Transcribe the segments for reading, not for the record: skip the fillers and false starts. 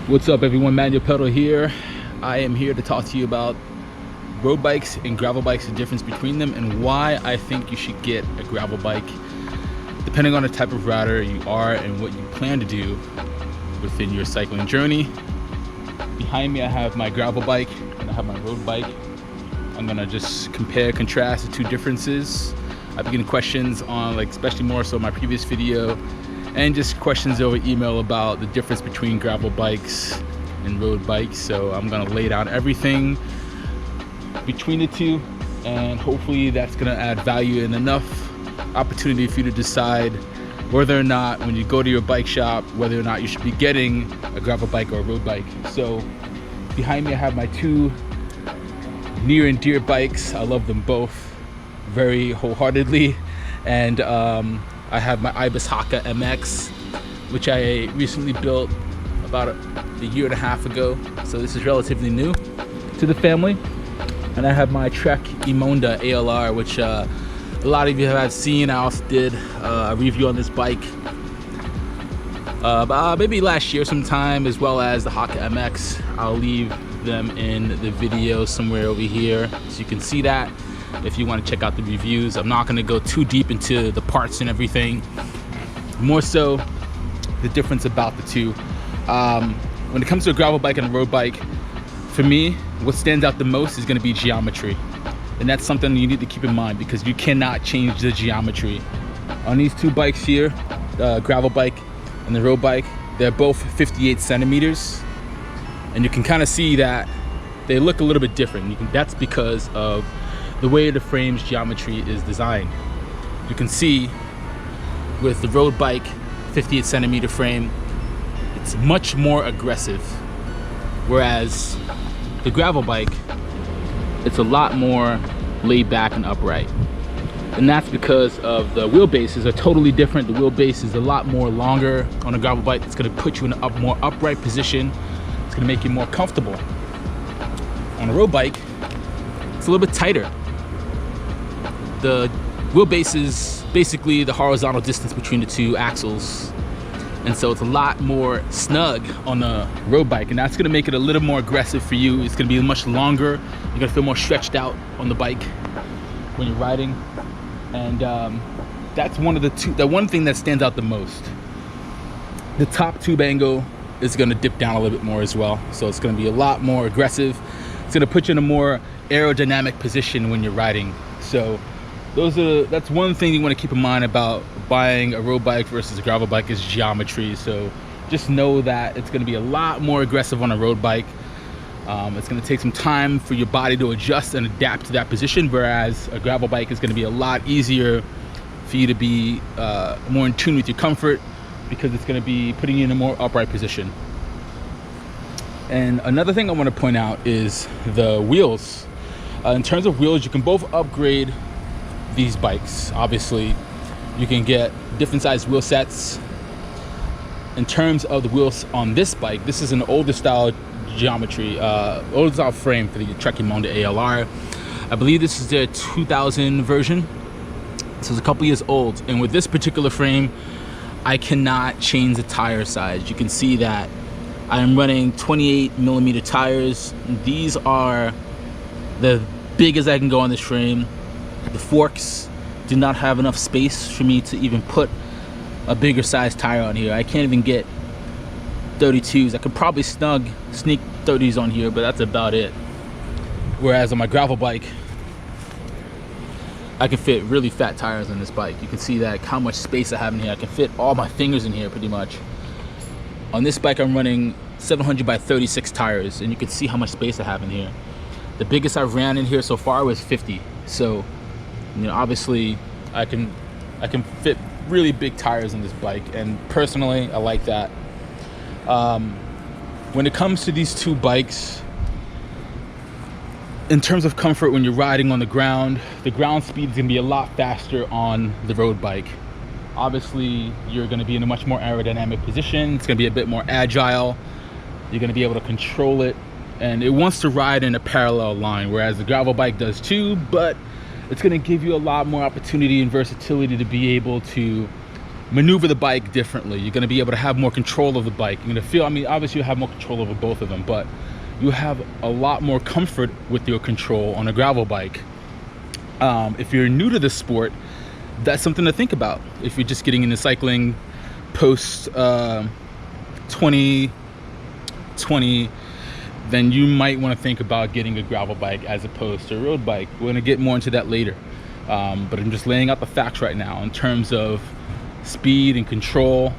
What's up everyone, Manual Pedal here. I am here to talk to you about road bikes and gravel bikes, the difference between them, and why I think you should get a gravel bike depending on the type of rider you are and what you plan to do within your cycling journey. Behind me I have my gravel bike and I have my road bike. I'm gonna just compare, contrast the two differences. I've been getting questions on, especially more so my previous video, and just questions over email about the difference between gravel bikes and road bikes. So I'm gonna lay down everything between the two, and hopefully that's gonna add value and enough opportunity for you to decide whether or not, when you go to your bike shop, whether or not you should be getting a gravel bike or a road bike. So behind me I have my two near and dear bikes. I love them both very wholeheartedly, and I have my Ibis Haka MX, which I recently built about a year and a half ago, so this is relatively new to the family. And I have my Trek Emonda ALR, which a lot of you have seen. I also did a review on this bike maybe last year sometime, as well as the Haka MX. I'll leave them in the video somewhere over here so you can see that if you want to check out the reviews. I'm not going to go too deep into the parts and everything, more so the difference about the two. When it comes to a gravel bike and a road bike, for me, what stands out the most is going to be geometry, and that's something you need to keep in mind, because you cannot change the geometry on these two bikes here, the gravel bike and the road bike. They're both 58 centimeters, and you can kind of see that they look a little bit different. That's because of the way the frame's geometry is designed. You can see with the road bike 58 centimeter frame, it's much more aggressive, whereas the gravel bike, it's a lot more laid back and upright. And that's because of the wheelbases are totally different. The wheelbase is a lot more longer on a gravel bike. It's going to put you in a more upright position. It's going to make you more comfortable. On a road bike, it's a little bit tighter. The wheelbase is basically the horizontal distance between the two axles, and so it's a lot more snug on the road bike, and that's going to make it a little more aggressive for you. It's going to be much longer. You're going to feel more stretched out on the bike when you're riding, and that's the one thing that stands out the most. The top tube angle is going to dip down a little bit more as well, so it's going to be a lot more aggressive. It's going to put you in a more aerodynamic position when you're riding. So that's one thing you want to keep in mind about buying a road bike versus a gravel bike, is geometry. So just know that it's going to be a lot more aggressive on a road bike. It's going to take some time for your body to adjust and adapt to that position, whereas a gravel bike is going to be a lot easier for you to be more in tune with your comfort, because it's going to be putting you in a more upright position. And another thing I want to point out is the wheels. In terms of wheels, you can both upgrade these bikes. Obviously, you can get different size wheel sets. In terms of the wheels on this bike, this is an older style geometry, older style frame for the Trek Emonda ALR. I believe this is the 2000 version, so it's a couple years old. And with this particular frame, I cannot change the tire size. You can see that I am running 28 millimeter tires. These are the biggest I can go on this frame. The forks do not have enough space for me to even put a bigger size tire on here. I can't even get 32s. I could probably sneak 30s on here, but that's about it. Whereas on my gravel bike, I can fit really fat tires on this bike. You can see that, how much space I have in here. I can fit all my fingers in here pretty much. On this bike, I'm running 700 by 36 tires, and you can see how much space I have in here. The biggest I've ran in here so far was 50. So, you know, obviously I can fit really big tires on this bike, and personally I like that. When it comes to these two bikes, in terms of comfort, when you're riding on the ground speed is going to be a lot faster on the road bike. Obviously you're going to be in a much more aerodynamic position. It's going to be a bit more agile. You're going to be able to control it, and it wants to ride in a parallel line, whereas the gravel bike does too, but it's going to give you a lot more opportunity and versatility to be able to maneuver the bike differently. You're going to be able to have more control of the bike. You're going to feel, I mean, obviously you have more control over both of them, but you have a lot more comfort with your control on a gravel bike. If you're new to the sport, that's something to think about. If you're just getting into cycling post 2020, then you might want to think about getting a gravel bike as opposed to a road bike. We're going to get more into that later. But I'm just laying out the facts right now in terms of speed and control.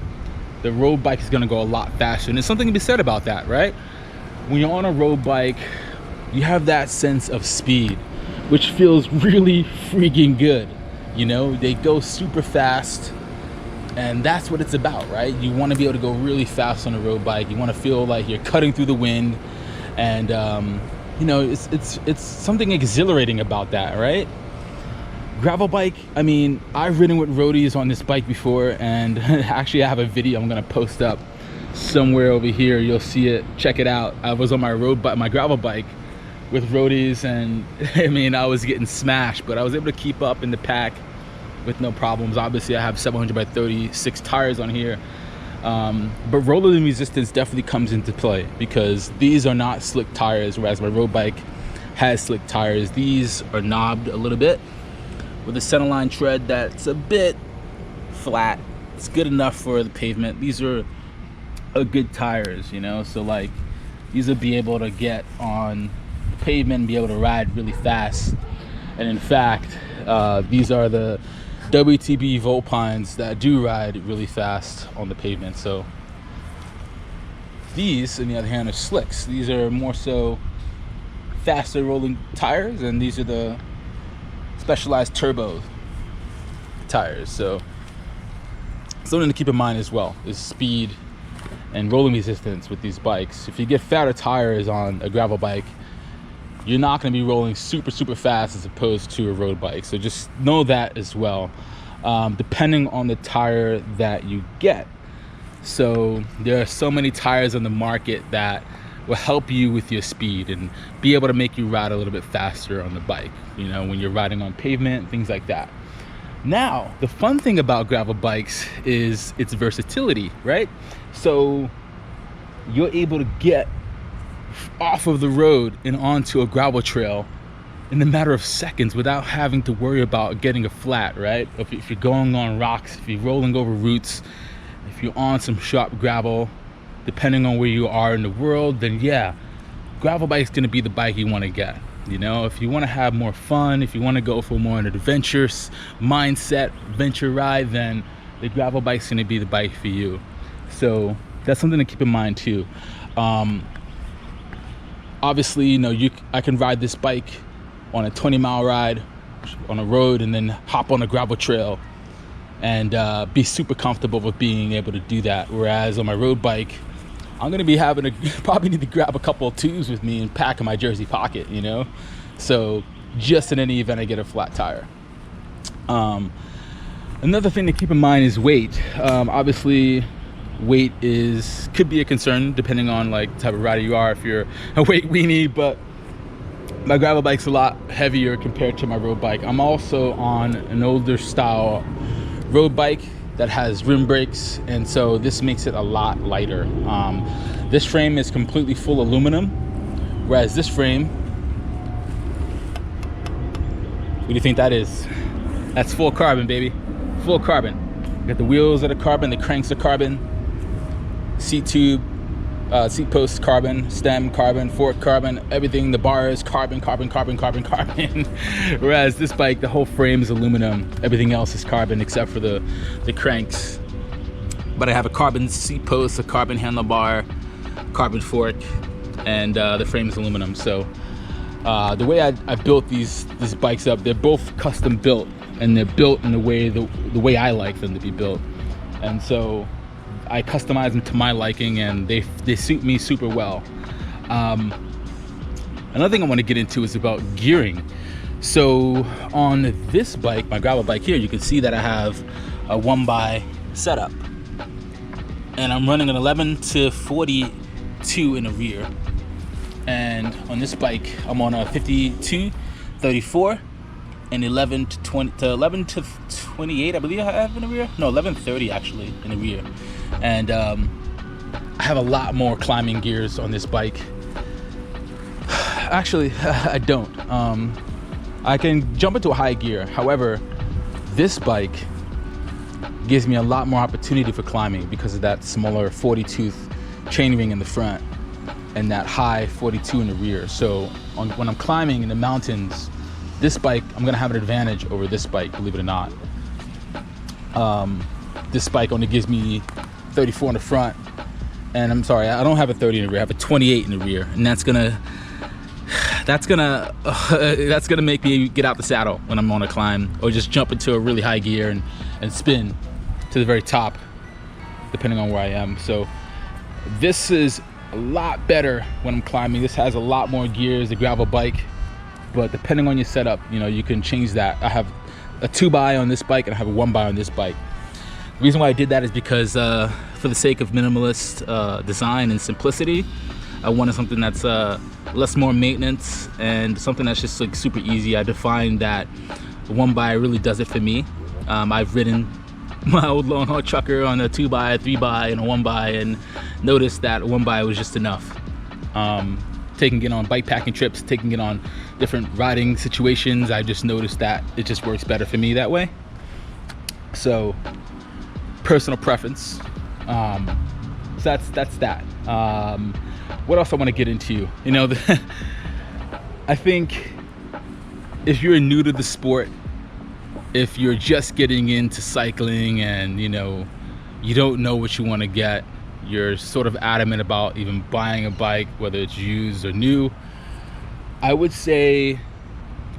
The road bike is going to go a lot faster, and there's something to be said about that, right? When you're on a road bike, you have that sense of speed, which feels really freaking good. You know, they go super fast, and that's what it's about, right? You want to be able to go really fast on a road bike. You want to feel like you're cutting through the wind, and you know, it's something exhilarating about that, right? Gravel bike, I mean, I've ridden with roadies on this bike before, and actually I have a video I'm gonna post up somewhere over here. You'll see it, check it out. I was on my road bike, my gravel bike, with roadies, and I mean, I was getting smashed, but I was able to keep up in the pack with no problems. Obviously I have 700 by 36 tires on here, but rolling resistance definitely comes into play because these are not slick tires, whereas my road bike has slick tires. These are knobbed a little bit with a centerline tread that's a bit flat. It's good enough for the pavement. These are good tires, you know, so like these will be able to get on pavement and be able to ride really fast. And in fact, these are the WTB Volpines that do ride really fast on the pavement. So these, on the other hand, are slicks. These are more so faster rolling tires, and these are the specialized turbo tires. So something to keep in mind as well is speed and rolling resistance with these bikes. If you get fatter tires on a gravel bike, you're not going to be rolling super fast as opposed to a road bike. So just know that as well, depending on the tire that you get. So there are so many tires on the market that will help you with your speed and be able to make you ride a little bit faster on the bike, you know, when you're riding on pavement, things like that. Now, the fun thing about gravel bikes is its versatility, right? So you're able to get off of the road and onto a gravel trail in a matter of seconds without having to worry about getting a flat, right? If you're going on rocks, if you're rolling over roots, if you're on some sharp gravel, depending on where you are in the world, then yeah, gravel bike's gonna be the bike you wanna get. You know, if you wanna have more fun, if you wanna go for more an adventurous mindset, adventure ride, then the gravel bike's gonna be the bike for you. So that's something to keep in mind too. Obviously, you know, I can ride this bike on a 20-mile ride on a road and then hop on a gravel trail and be super comfortable with being able to do that. Whereas on my road bike, I'm gonna be having to probably need to grab a couple of tubes with me and pack in my jersey pocket, you know? So just in any event I get a flat tire. Another thing to keep in mind is weight. Obviously, weight could be a concern depending on like the type of rider you are, if you're a weight weenie, but my gravel bike's a lot heavier compared to my road bike. I'm also on an older style road bike that has rim brakes, and so this makes it a lot lighter. This frame is completely full aluminum, whereas this frame, what do you think that is? That's full carbon, baby. Full carbon. You got the wheels that are carbon, the cranks are carbon, seat tube, seat post carbon, stem carbon, fork carbon, everything, the bars carbon. Whereas this bike, the whole frame is aluminum, everything else is carbon except for the cranks. But I have a carbon seat post, a carbon handlebar, carbon fork, and the frame is aluminum. So the way I built these bikes up, they're both custom built, and they're built in the way I like them to be built. And so I customize them to my liking, and they suit me super well. Another thing I want to get into is about gearing. So on this bike, my gravel bike here, you can see that I have a 1x setup, and I'm running an 11-42 in the rear. And on this bike, I'm on a 52-34, and 11 to 20 to 11 to 28, I believe I have in the rear. No, 11:30 actually in the rear. And I have a lot more climbing gears on this bike. Actually, I don't. I can jump into a high gear. However, this bike gives me a lot more opportunity for climbing because of that smaller 40-tooth chainring in the front and that high 42 in the rear. So when I'm climbing in the mountains, this bike, I'm gonna have an advantage over this bike, believe it or not. This bike only gives me 34 in the front, and I'm sorry, I don't have a 30 in the rear, I have a 28 in the rear, and that's gonna make me get out the saddle when I'm on a climb, or just jump into a really high gear and spin to the very top, depending on where I am. So this is a lot better when I'm climbing. This has a lot more gears, the gravel bike, but depending on your setup, you know, you can change that. I have a 2x on this bike and I have a 1x on this bike. The reason why I did that is because for the sake of minimalist design and simplicity, I wanted something that's less more maintenance and something that's just like super easy. I defined that 1x really does it for me. I've ridden my old long haul trucker on a 2x, 3x, and a 1x, and noticed that 1x was just enough. Taking it on bike packing trips, taking it on different riding situations, I just noticed that it just works better for me that way. So personal preference. So that's that. What else I want to get into? You know, I think if you're new to the sport, if you're just getting into cycling and, you know, you don't know what you want to get, you're sort of adamant about even buying a bike, whether it's used or new, I would say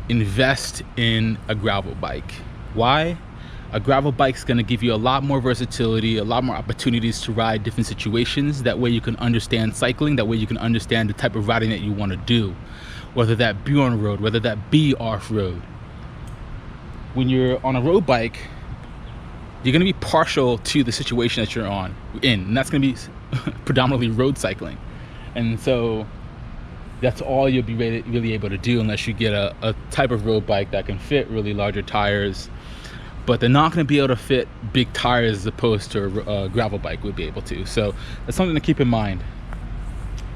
invest in a gravel bike. Why? A gravel bike's going to give you a lot more versatility, a lot more opportunities to ride different situations. That way you can understand cycling, that way you can understand the type of riding that you want to do, whether that be on road, whether that be off-road. When you're on a road bike, you're going to be partial to the situation that you're in, and that's going to be predominantly road cycling. And so that's all you'll be really able to do, unless you get a type of road bike that can fit really larger tires, but they're not going to be able to fit big tires as opposed to a gravel bike would be able to. So that's something to keep in mind.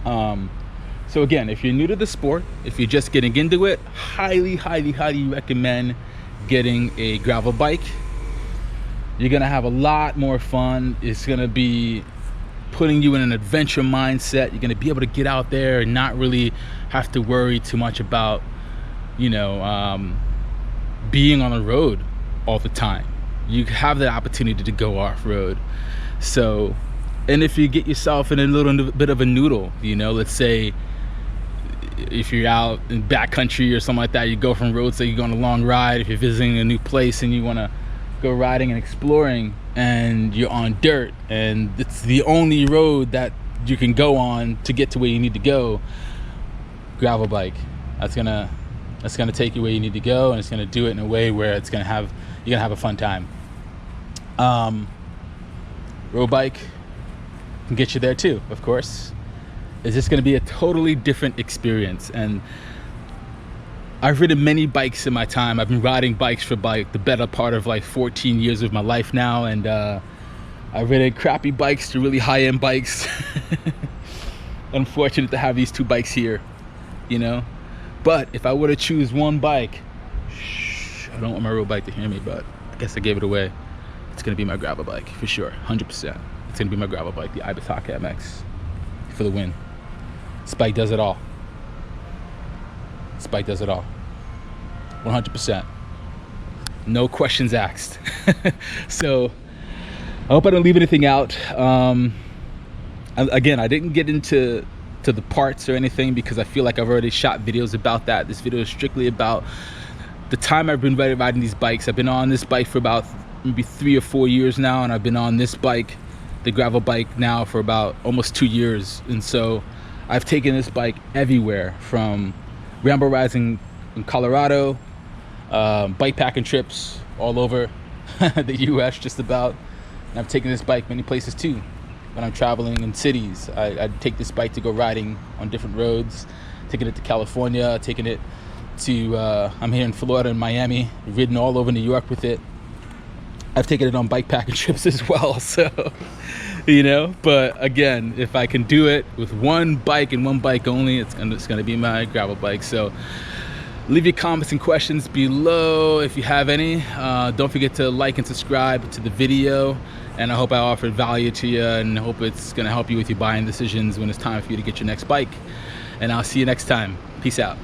So again, if you're new to the sport, if you're just getting into it, highly recommend getting a gravel bike. You're gonna have a lot more fun. It's gonna be putting you in an adventure mindset. You're gonna be able to get out there and not really have to worry too much about, you know, being on the road all the time. You have the opportunity to go off-road. So, and if you get yourself in a little bit of a noodle, you know, let's say if you're out in backcountry or something like that, you go from roads, so you go on a long ride. If you're visiting a new place and you want to go riding and exploring, and you're on dirt and it's the only road that you can go on to get to where you need to go, gravel bike, that's gonna take you where you need to go, and it's gonna do it in a way where you're gonna have a fun time. Road bike can get you there too, of course. It's just going to be a totally different experience. And I've ridden many bikes in my time. I've been riding bikes for like the better part of like 14 years of my life now, and I've ridden crappy bikes to really high-end bikes. Unfortunate to have these two bikes here, you know. But if I were to choose one bike, I don't want my road bike to hear me, but I guess I gave it away. It's going to be my gravel bike for sure, 100%. It's going to be my gravel bike, the Undecided MX, for the win. This bike does it all. This bike does it all. 100%. No questions asked. So I hope I don't leave anything out. Again, I didn't get into the parts or anything because I feel like I've already shot videos about that. This video is strictly about the time I've been riding these bikes. I've been on this bike for about maybe 3 or 4 years now, and I've been on this bike, the gravel bike, now for about almost 2 years. And so I've taken this bike everywhere, from ramble rides in Colorado, bike packing trips all over the US just about. And I've taken this bike many places too. When I'm traveling in cities, I take this bike to go riding on different roads, taking it to California, taking it to I'm here in Florida and Miami, ridden all over New York with it. I've taken it on bike packing trips as well, so you know. But again, if I can do it with one bike and one bike only, it's gonna be my gravel bike. So leave your comments and questions below if you have any. Don't forget to like and subscribe to the video, and I hope I offered value to you, and hope it's gonna help you with your buying decisions when it's time for you to get your next bike. And I'll see you next time. Peace out.